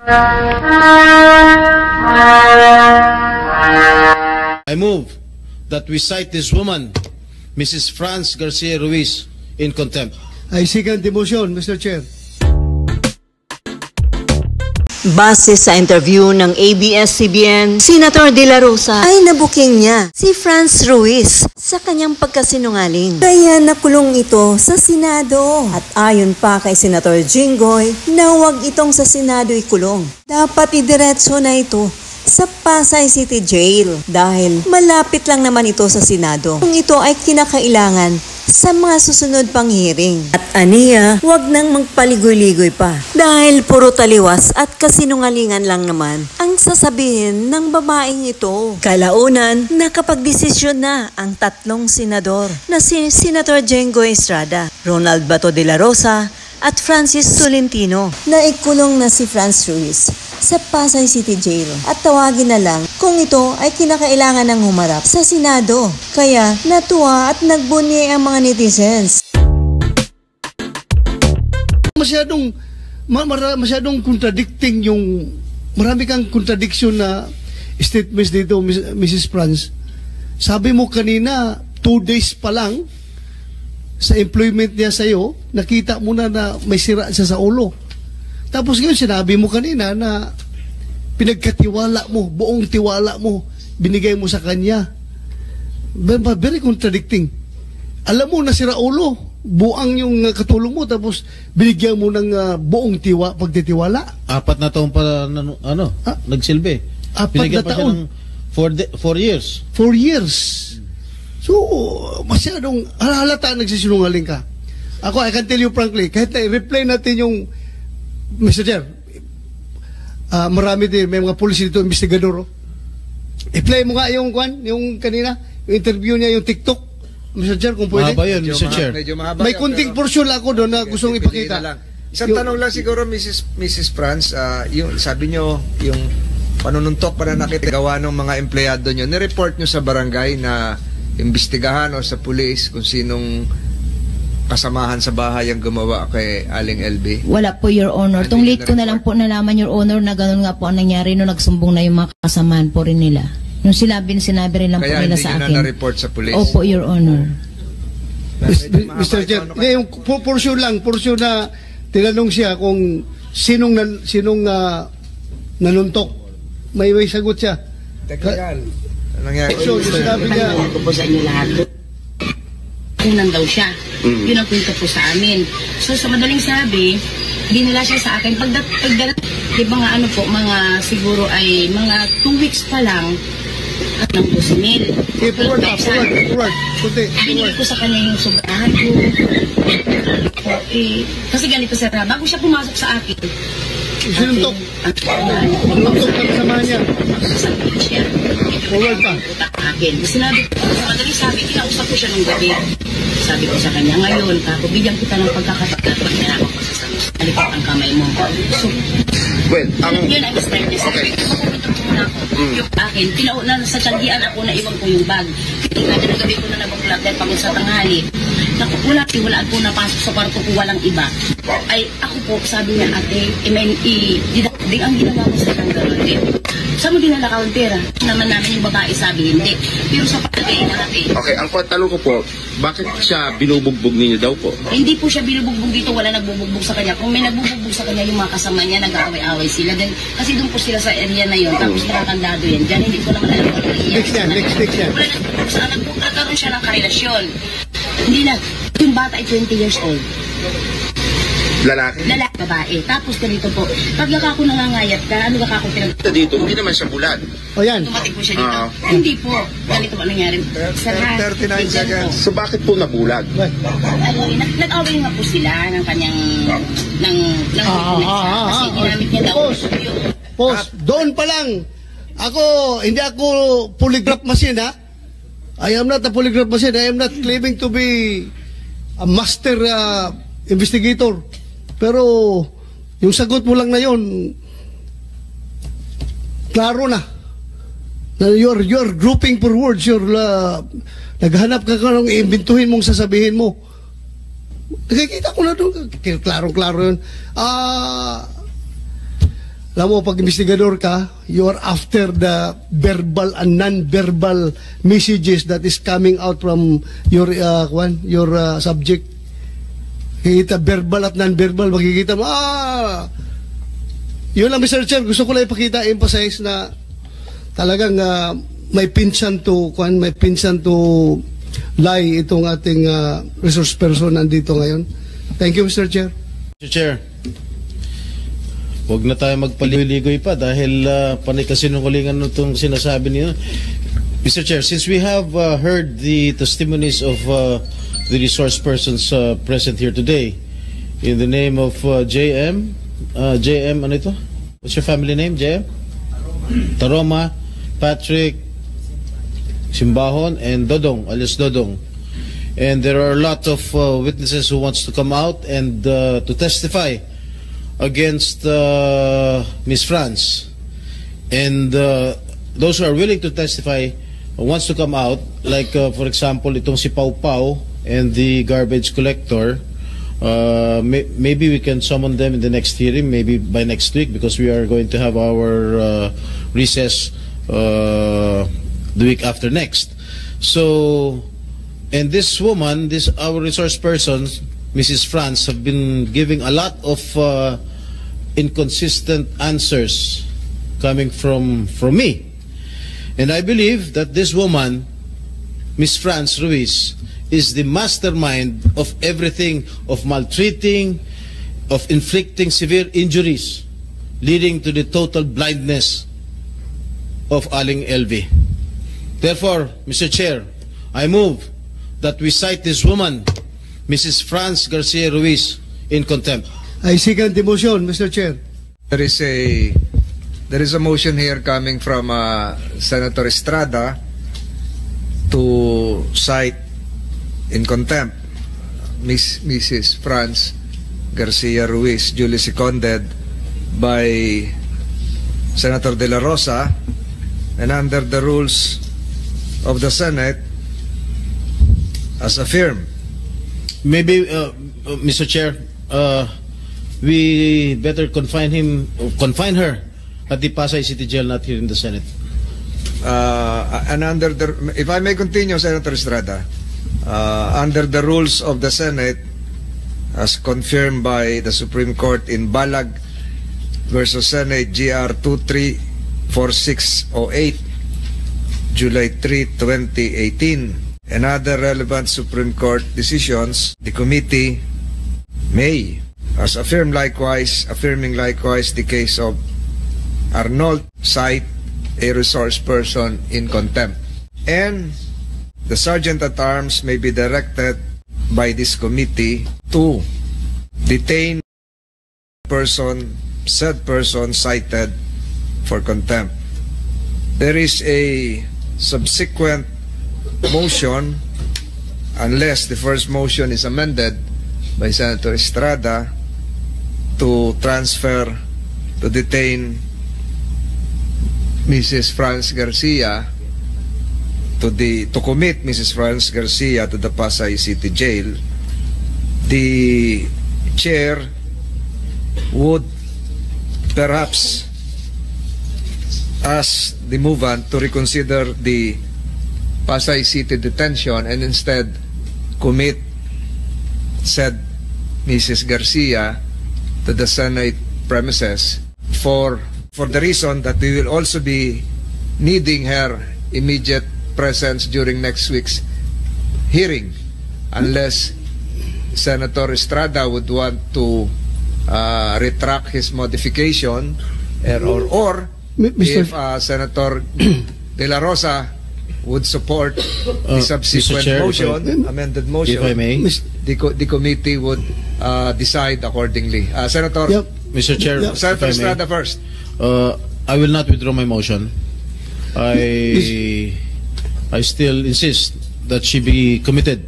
I move that we cite this woman, Mrs. Franz Garcia Ruiz, in contempt. I second the motion, Mr. Chair. Base sa interview ng ABS-CBN, Senator De La Rosa ay nabuking niya si Franz Ruiz sa kanyang pagkasinungaling. Kaya nakulong ito sa Senado. At ayon pa kay Senator Jinggoy na huwag itong sa Senado ikulong. Dapat idiretso na ito sa Pasay City Jail dahil malapit lang naman ito sa Senado kung ito ay kinakailangan sa mga susunod pang hearing. At aniya, wag nang magpaligoy-ligoy pa dahil puro taliwas at kasinungalingan lang naman ang sasabihin ng babaeng ito. Kalaunan, nakapagdesisyon na ang tatlong senador na si Senator Jinggoy Estrada, Ronald Bato de la Rosa at Francis Tolentino na ikulong na si Franz Ruiz sa Pasay City Jail at tawagin na lang kung ito ay kinakailangan ng humarap sa Senado. Kaya natuwa at nagbunyi ang mga netizens. Masyadong contradicting yung marami kang contradiction na statements dito, Mrs. Franz. Sabi mo kanina 2 days pa lang sa employment niya sa'yo, nakita mo na may sira siya sa ulo. Tapos ngayon sinabi mo kanina na pinagkatiwala mo, buong tiwala mo, binigay mo sa kanya. Very contradicting. Alam mo na sira ulo, buang yung katulong mo, tapos binigyan mo ng buong pagtitiwala. 4 na taon pa nagsilbi. 4 Binigyan na pa siya taon. ng 4 years. 4 years. So, masyadong halata nagsisinungaling ka. Ako, I can tell you frankly, kahit na-reply natin yung Mr. Chair, marami din, may mga police dito, investigador. I-play mo nga yung kanina, yung interview niya, yung TikTok, Mr. Chair, kung pwede. Mahaba yun, Mr. Chair. May kunting portion ako doon na gustong ipakita. Isang tanong lang siguro, Mrs. Franz, yung sabi nyo, yung panununtok para nakitagawa ng mga empleyado nyo, nireport nyo sa barangay na imbestigahan o sa pulis kung sinong kasamahan sa bahay ang gumawa kay Aling LB? Wala po, Your Honor. Tung late ko na lang po nalaman, Your Honor, na gano'n nga po ang nangyari nung nagsumbong na yung mga kasamahan po rin nila. Nung sinabi rin lang kaya po nila sa akin. Kaya hindi nyo na-report sa pulis? Opo, Your Honor. Mr. Chair, yung portion na tinanong siya kung sinong nanuntok. May sagot siya. Technical. Nangyari. So, sinabi niya, ko po sa inyo lahat. Kunan daw siya. Yun ang kwento po sa amin. So, sa madaling sabi, dinala siya sa akin. Pagdala, di ba nga mga siguro ay mga 2 weeks pa lang at ng 12,000. forward. Binili ko sa kanya yung sobrahan ko. Kasi ganito sir, bago siya pumasok sa akin, sinuntok ang kasama niya. sasabihin siya. Forward pa. Akin. Sinabi ko, sa madaling sabi, kinausap ko siya nung gabi. Sabi ko sa kanya, ngayon, kako, bigyan kita ng pagkakataon pag nalaman ko sa alikot ang kamay mo. So, well, yun ang start niya. Sabi ko, makumitong ko na ako. Yung akin, tinauna sa tiyanggian ako na iwan ko yung bag. Kaya nagabi ko na nabangulap dahil pagod sa tanghali. Wala ko napasok sa kwarto ko, walang iba. Ay, ako po, sabi niya, ate, di ang ginawa ko sa kang gano'n din. Saan mo dinala ka ang pera? Naman namin yung babae sabi, hindi. Pero sa palagay natin. Okay, ang tanong ko po, bakit siya binubugbog ninyo daw po? Hindi po siya binubugbog dito, wala nagbubugbog sa kanya. Kung may nagbubugbog sa kanya, yung mga kasama niya, nag-aaway-aaway sila. Then, kasi doon po sila sa area na yun, tapos nakakandado yan. Diyan, hindi ko naman alam kung ano yan. Next yan. Wala nagbubugbog sa anak ko, nagkaroon siya ng karelasyon. Hindi na, yung bata ay 20 years old. Lalaki? Lalaki, babae. Tapos ganito po, pag ako nangangayat ka, ano ka ako Dito, hindi naman siya bulag. O yan. Tumatik po siya dito. Hindi po. Ganito po nangyari. 39 seconds. So bakit po nabulag? Nag-away nga po sila ng kanyang kasi ginamit niya daw. Pause. Doon pa lang. Hindi ako polygraph machine, ha? I am not a polygraph machine. I am not claiming to be a master investigator. Pero yung sagot mo lang na yun, klaro na. You're grouping for words. Naghanap ka ng iimbintuhin mong sasabihin mo. Nakikita ko na doon. Klaro yun. Alam mo, pag investigador ka, you are after the verbal and non-verbal messages that is coming out from your subject. Kikita verbal at non-verbal, makikita mo, yun lang, Mr. Chair, gusto ko lang ipakita, emphasize na talagang may pinsan to lie itong ating resource person nandito ngayon. Thank you, Mr. Chair. Mr. Chair, huwag na tayo magpaligoy-ligoy pa dahil panay kasinungalingan itong sinasabi niyo. Mr. Chair, since we have heard the testimonies of the resource persons present here today, in the name of JM, ano ito? What's your family name, JM? Taroma, Patrick, Simbahon, and Dodong, alias Dodong. And there are a lot of witnesses who wants to come out and to testify against Miss France. And those who are willing to testify wants to come out, like for example, itong si Pau Pau and the garbage collector. Maybe we can summon them in the next hearing, maybe by next week, because we are going to have our recess the week after next. So, and this woman, our resource person, Mrs. France, have been giving a lot of inconsistent answers coming from me. And I believe that this woman, Miss France Ruiz, is the mastermind of everything, of maltreating, of inflicting severe injuries, leading to the total blindness of Aling LV. Therefore, Mr. Chair, I move that we cite this woman, Mrs. France Garcia Ruiz, in contempt. I second the motion, Mr. Chair. There is a motion here coming from Senator Estrada to cite in contempt Mrs. France Garcia Ruiz, duly seconded by Senator De La Rosa, and under the rules of the Senate, as affirmed. Maybe, Mr. Chair, we better confine her at the Pasay City Jail, not here in the Senate. And under the, if I may continue, Senator Estrada, under the rules of the Senate, as confirmed by the Supreme Court in Balag versus Senate GR 234608, July 3, 2018, and other relevant Supreme Court decisions, the committee may, as affirming likewise the case of Arnold, cite a resource person in contempt. And the Sergeant at Arms may be directed by this committee to detain said person cited for contempt. There is a subsequent motion, unless the first motion is amended by Senator Estrada, to detain Mrs. France Garcia, to commit Mrs. France Garcia to the Pasay City Jail. The chair would perhaps ask the movant to reconsider the Pasay City detention and instead commit said Mrs. Garcia to the Senate premises for the reason that we will also be needing her immediate presence during next week's hearing, unless Senator Estrada would want to retract his modification, or if Senator De La Rosa would support the subsequent Chair, motion, amended motion, if I may, the committee would decide accordingly. Senator, Yep. Mr. Chair, Senator if I may, Estrada first. I will not withdraw my motion. I still insist that she be committed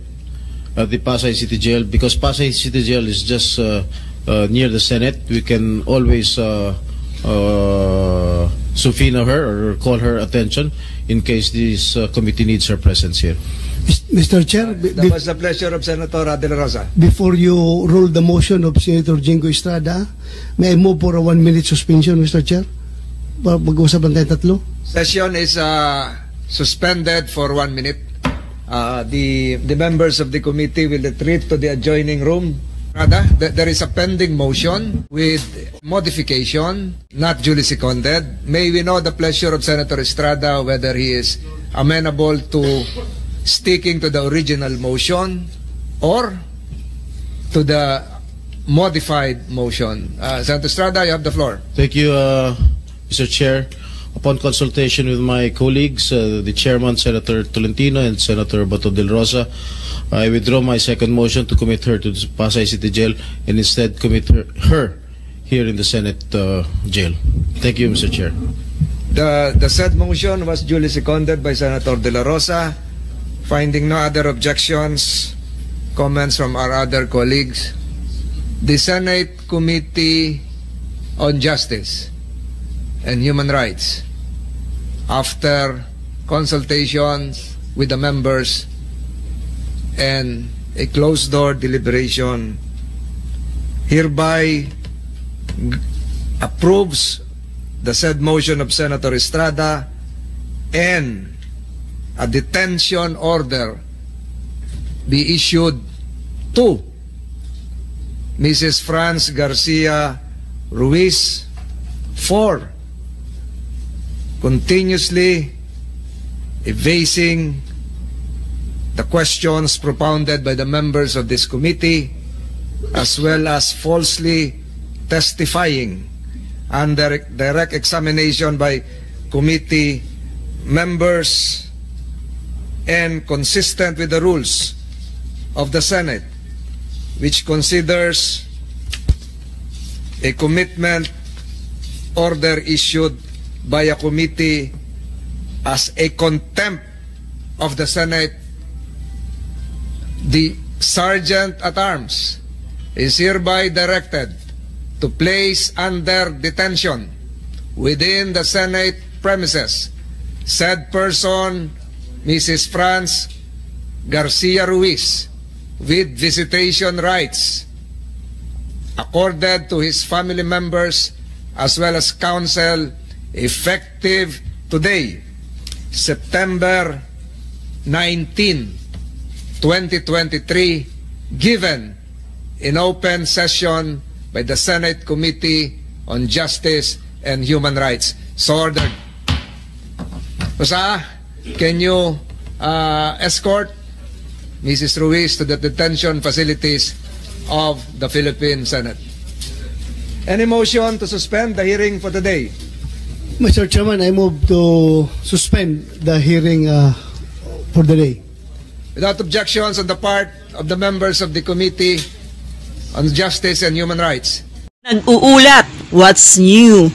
at the Pasay City Jail, because Pasay City Jail is just near the Senate. We can always subpoena her or call her attention in case this committee needs her presence here. Mr. Chair, That was the pleasure of Senator De La Rosa. before you rule the motion of Senator Jingo Estrada, may I move for a 1-minute suspension, Mr. Chair? Para mag-usap lang tayo tatlo. Session is suspended for 1 minute. The members of the committee will retreat to the adjoining room. There is a pending motion with modification, not duly seconded. May we know the pleasure of Senator Estrada whether he is amenable to sticking to the original motion or to the modified motion. Senator Estrada, you have the floor. Thank you, Mr. Chair. Upon consultation with my colleagues, the chairman, Senator Tolentino, and Senator Bato del Rosa, I withdraw my second motion to commit her to the Pasay City Jail and instead commit her here in the Senate jail. Thank you, Mr. Chair. The said motion was duly seconded by Senator De La Rosa. Finding no other objections, comments from our other colleagues, the Senate Committee on Justice and Human Rights, after consultations with the members and a closed-door deliberation, hereby approves the said motion of Senator Estrada and a detention order be issued to Mrs. Franz Garcia Ruiz for continuously evading the questions propounded by the members of this committee, as well as falsely testifying under direct examination by committee members, and consistent with the rules of the Senate, which considers a commitment order issued by a committee as a contempt of the Senate. The Sergeant at Arms is hereby directed to place under detention within the Senate premises said person, Mrs. Franz Garcia Ruiz, with visitation rights accorded to his family members as well as counsel, effective today, September 19, 2023, given in open session by the Senate Committee on Justice and Human Rights. So ordered. Rosa, can you escort Mrs. Ruiz to the detention facilities of the Philippine Senate? Any motion to suspend the hearing for today? Mr. Chairman, I move to suspend the hearing for the day. Without objections on the part of the members of the Committee on Justice and Human Rights. Nag-uulat, what's new?